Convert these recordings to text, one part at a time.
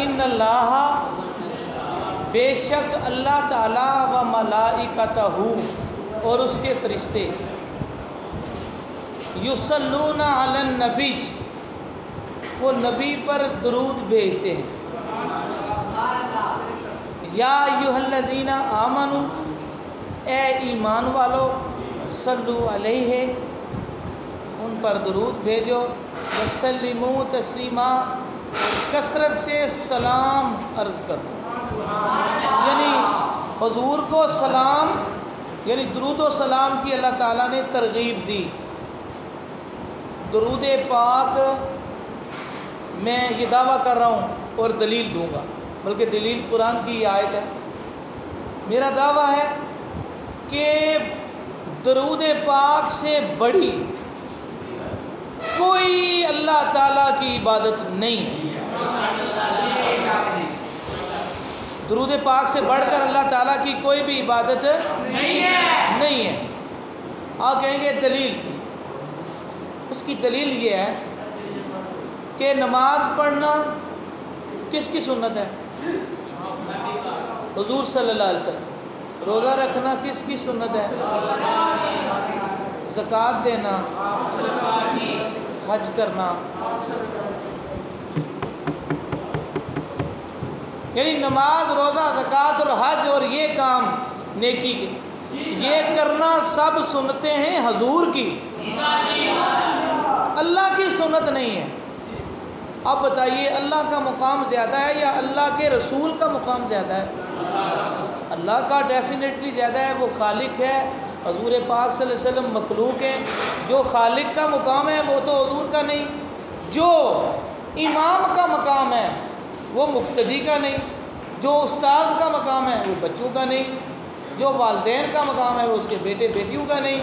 ان اللہ بے شک اللہ تعالیٰ و ملائکتہ اور اس کے فرشتے یصلون علی النبی وہ نبی پر درود بھیجتے ہیں. یا ایھا الذین آمنوا اے ایمان والو صلو علیہ ان پر درود بھیجو وسلموا تسلیما کثرت سے سلام عرض کرو. یعنی حضور کو سلام یعنی درود و سلام کی اللہ تعالیٰ نے ترغیب دی. درود پاک میں یہ دعویٰ کر رہا ہوں اور دلیل دوں گا، بلکہ دلیل قرآن کی یہ آیت ہے. میرا دعویٰ ہے کہ درود پاک سے بڑی کوئی اللہ تعالیٰ کی عبادت نہیں ہے. درود پاک سے بڑھ کر اللہ تعالیٰ کی کوئی بھی عبادت نہیں ہے. آپ کہیں گے دلیل، اس کی دلیل یہ ہے کہ نماز پڑھنا کس کی سنت ہے؟ حضور صلی اللہ علیہ وسلم. روزہ رکھنا کس کی سنت ہے؟ زکوٰۃ دینا، حج کرنا. یعنی نماز، روزہ، زکوٰۃ اور حج اور یہ کام نیکی کے یہ کرنا سب سنتیں ہیں حضور کی، اللہ کی سنت نہیں ہے. اب بتائیے اللہ کا مقام زیادہ ہے یا اللہ کے رسول کا مقام زیادہ ہے؟ اللہ کا ڈیفینیٹلی زیادہ ہے، وہ خالق ہے. حضور پاک صلی اللہ علیہ وسلم مخلوق ہیں. جو خالق کا مقام ہے وہ تو حضور کا نہیں، جو امام کا مقام ہے وہ مقتدی کا نہیں، جو استاذ کا مقام ہے وہ بچوں کا نہیں، جو والدین کا مقام ہے وہ اس کے بیٹے بیٹیوں کا نہیں.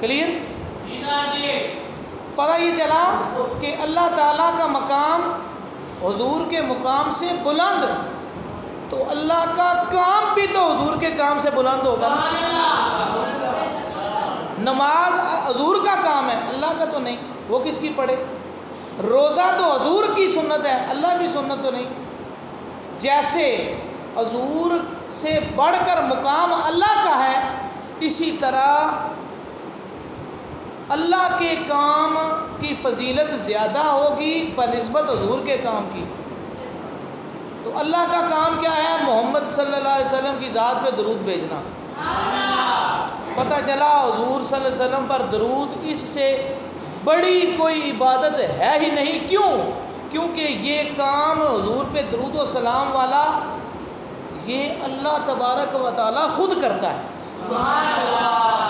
کلیئر؟ پتہ یہ چلا کہ اللہ تعالیٰ کا مقام حضور کے مقام سے بلند، تو اللہ کا کام بھی تو حضور کے کام سے بلند ہوگا. نماز حضور کا کام ہے، اللہ کا تو نہیں، وہ کس کی پڑھے؟ روزہ تو حضور کی سنت ہے، اللہ کی سنت تو نہیں. جیسے حضور سے بڑھ کر مقام اللہ کا ہے، اسی طرح اللہ کے کام کی فضیلت زیادہ ہوگی بنسبت حضور کے کام کی. تو اللہ کا کام کیا ہے؟ محمد صلی اللہ علیہ وسلم کی ذات پہ درود بھیجنا. پتہ چلا حضور صلی اللہ علیہ وسلم پر درود اس سے بڑی کوئی عبادت ہے ہی نہیں. کیوں؟ کیونکہ یہ کام حضور پہ درود و سلام والا یہ اللہ تبارک و تعالی خود کرتا ہے.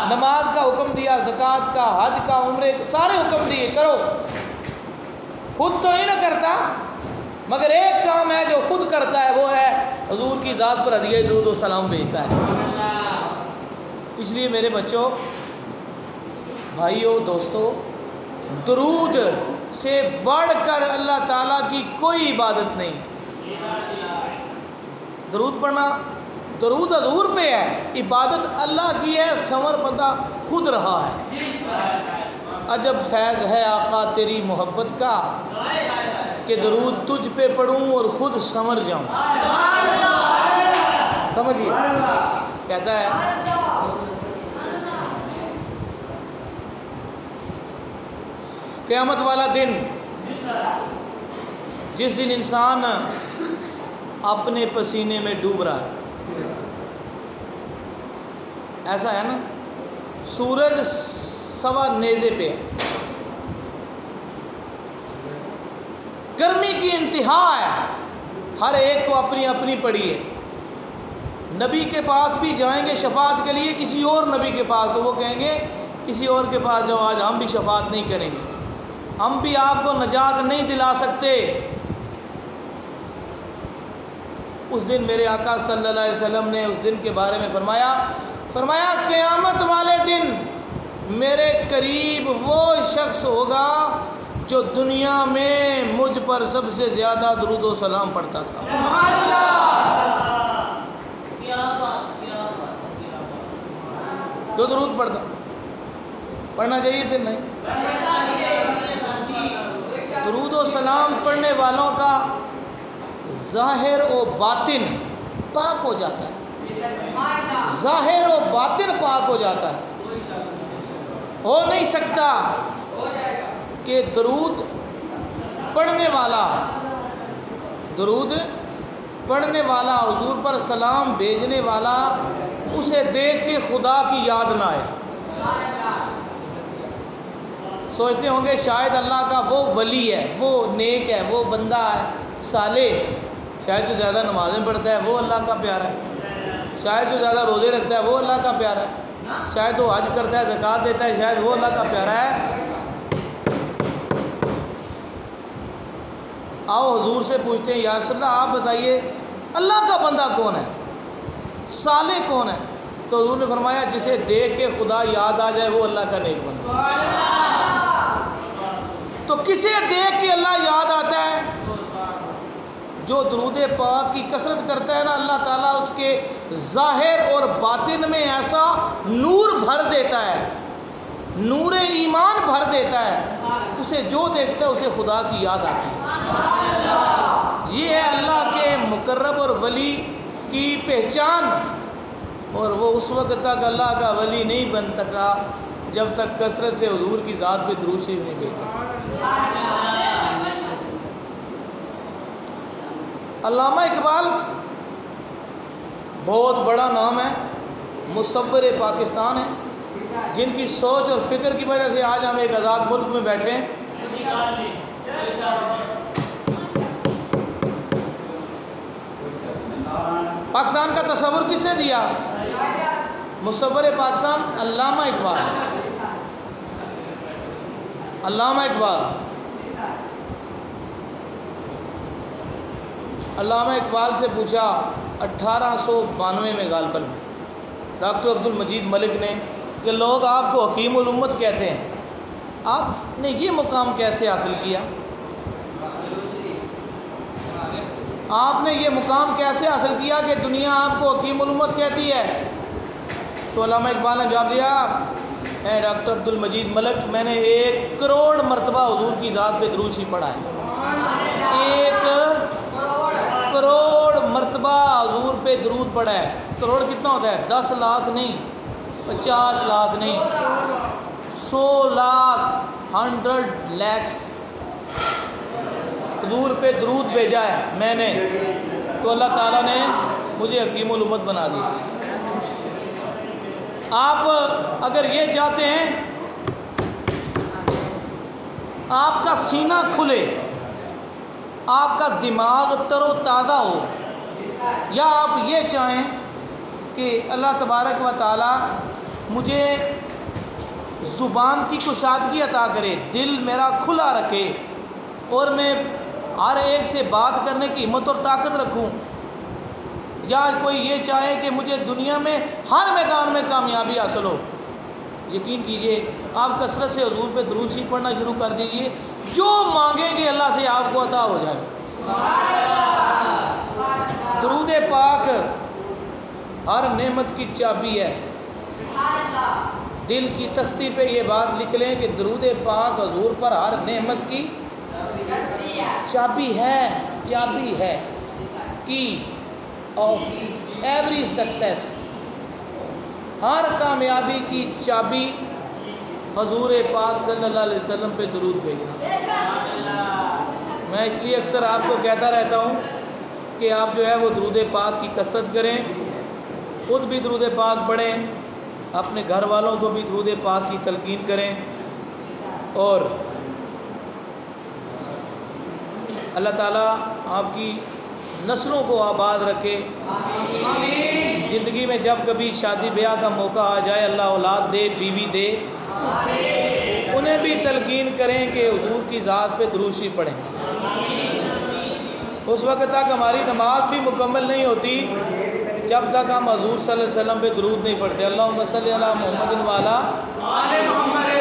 نماز کا حکم دیا، زکوٰۃ کا، حج کا، عمرے کا، سارے حکم دیے کرو. خود تو نہیں نہ کرتا، مگر ایک کام ہے جو خود کرتا ہے، وہ ہے حضور کی ذات پر ہدیہ درود و سلام بھیجتا ہے. اس لیے میرے بچوں، بھائیوں، دوستوں، درود سے بڑھ کر اللہ تعالیٰ کی کوئی عبادت نہیں. درود پڑھنا، درود حضور پہ ہے، عبادت اللہ کی ہے، سنور بندہ خود رہا ہے. عجب فیض ہے آقا تیری محبت کا کہ درود تجھ پہ پڑھوں اور خود سنور جاؤں. سمجھیے کہتا ہے قیامت والا دن، جس دن انسان اپنے پسینے میں ڈوب رہا ہے. ایسا ہے نا، سورج سوا نیزے پہ ہے، گرمی کی انتہا ہے، ہر ایک کو اپنی اپنی پڑی ہے. نبی کے پاس بھی جائیں گے شفاعت کے لیے کسی اور نبی کے پاس، تو وہ کہیں گے کسی اور کے پاس جاؤ، آج ہم بھی شفاعت نہیں کریں گے، ہم بھی آپ کو نجات نہیں دلا سکتے. اس دن میرے آقا صلی اللہ علیہ وسلم نے اس دن کے بارے میں فرمایا قیامت والے دن میرے قریب وہ شخص ہوگا جو دنیا میں مجھ پر سب سے زیادہ درود و سلام پڑھتا تھا. جو درود پڑھنا چاہیے، پھر نہیں. درود و سلام پڑھنے والوں کا ظاہر و باطن پاک ہو جاتا ہے، ظاہر و باطن پاک ہو جاتا ہے۔ ہو نہیں سکتا کہ درود پڑھنے والا حضور پر سلام بھیجنے والا اسے دیکھ کے خدا کی یاد نہ آئے۔ سوچتے ہوں گے شاید اللہ کا وہ ولی ہے، وہ نیک ہے، وہ بندہ ہے صالح، شاید جو زیادہ نمازیں پڑھتا ہے وہ اللہ کا پیارا ہے، شاید جو زیادہ روزے رکھتا ہے وہ اللہ کا پیارا ہے، شاید وہ حج کرتا ہے، زکوٰۃ دیتا ہے، شاید وہ اللہ کا پیارا ہے۔ آؤ حضور سے پوچھتے ہیں یا رسول اللہ آپ بتائیے اللہ کا بندہ کون ہے، صالح کون ہے؟ تو حضور نے فرمایا جسے دیکھ کے خدا یاد آ جائے وہ اللہ کا نیک بندہ۔ تو کسے دیکھ کے اللہ یاد آتا ہے؟ جو درود پاک کی کثرت کرتا ہے نا، اللہ تعالیٰ اس کے ظاہر اور باطن میں ایسا نور بھر دیتا ہے، نور ایمان بھر دیتا ہے، اسے جو دیکھتا ہے اسے خدا کی یاد آتی ہے۔ یہ ہے اللہ کے مقرب اور ولی کی پہچان، اور وہ اس وقت تک اللہ کا ولی نہیں بن سکا جب تک کثرت سے حضور کی ذات پہ درود شریف نہیں بھیجتا۔ علامہ اقبال بہت بڑا نام ہے، مصور پاکستان ہے، جن کی سوچ اور فکر کی وجہ سے آج ہم ایک آزاد ملک میں بیٹھے ہیں۔ پاکستان کا تصور کس نے دیا؟ مصور پاکستان علامہ اقبال۔ علامہ اقبال سے پوچھا 1892 میں غالباً ڈاکٹر عبد المجید ملک نے کہ لوگ آپ کو حکیم الامت کہتے ہیں، آپ نے یہ مقام کیسے حاصل کیا؟ آپ نے یہ مقام کیسے حاصل کیا کہ دنیا آپ کو حکیم الامت کہتی ہے؟ تو علامہ اقبال نے جواب دیا، اے ڈاکٹر عبد المجید ملک، میں نے 1 کروڑ مرتبہ حضور کی ذات پہ درود شریف پڑھا ہے، 1 کروڑ مرتبہ حضور پہ درود پڑھا ہے۔ کروڑ کتنا ہوتا ہے؟ 10 لاکھ نہیں، 50 لاکھ نہیں، 100 لاکھ، 100 lakhs حضور پہ درود بھیجا ہے میں نے، تو اللہ تعالیٰ نے مجھے حکیم الامت بنا دیا۔ آپ اگر یہ چاہتے ہیں آپ کا سینہ کھلے، آپ کا دماغ تر و تازہ ہو، یا آپ یہ چاہیں کہ اللہ تبارک و تعالیٰ مجھے زبان کی کشادگی عطا کرے، دل میرا کھلا رکھے، اور میں ہر ایک سے بات کرنے کی ہمت اور طاقت رکھوں، یا کوئی یہ چاہے کہ مجھے دنیا میں ہر میدان میں کامیابی حاصل ہو، یقین کیجئے آپ کثرت سے حضور پہ درود شریف پڑھنا شروع کر دیجئے، جو مانگیں گے اللہ سے آپ کو عطا ہو جائے۔ درود پاک ہر نعمت کی چابی ہے۔ دل کی تختی پہ یہ بات لکھ لیں کہ درود پاک حضور پر ہر نعمت کی چابی ہے کی آف ایوری سکسیس، ہر کامیابی کی چابی حضور پاک صلی اللہ علیہ وسلم پہ درود بھیجنا۔ میں اس لیے اکثر آپ کو کہتا رہتا ہوں کہ آپ جو ہے وہ درود پاک کی کثرت کریں، خود بھی درود پاک پڑھیں، اپنے گھر والوں کو بھی درود پاک کی تلقین کریں، اور اللہ تعالیٰ آپ کی نسلوں کو آباد رکھے۔ زندگی میں جب کبھی شادی بیاہ کا موقع آ جائے اللہ اولاد دے، بیوی دے، انہیں بھی تلقین کریں کہ حضور کی ذات پہ درود شریف پڑھیں۔ اس وقت تک ہماری نماز بھی مکمل نہیں ہوتی جب تک ہم حضور صلی اللہ علیہ وسلم پہ درود نہیں پڑھتے۔ اللہم صلی علی محمد و علی آل محمد۔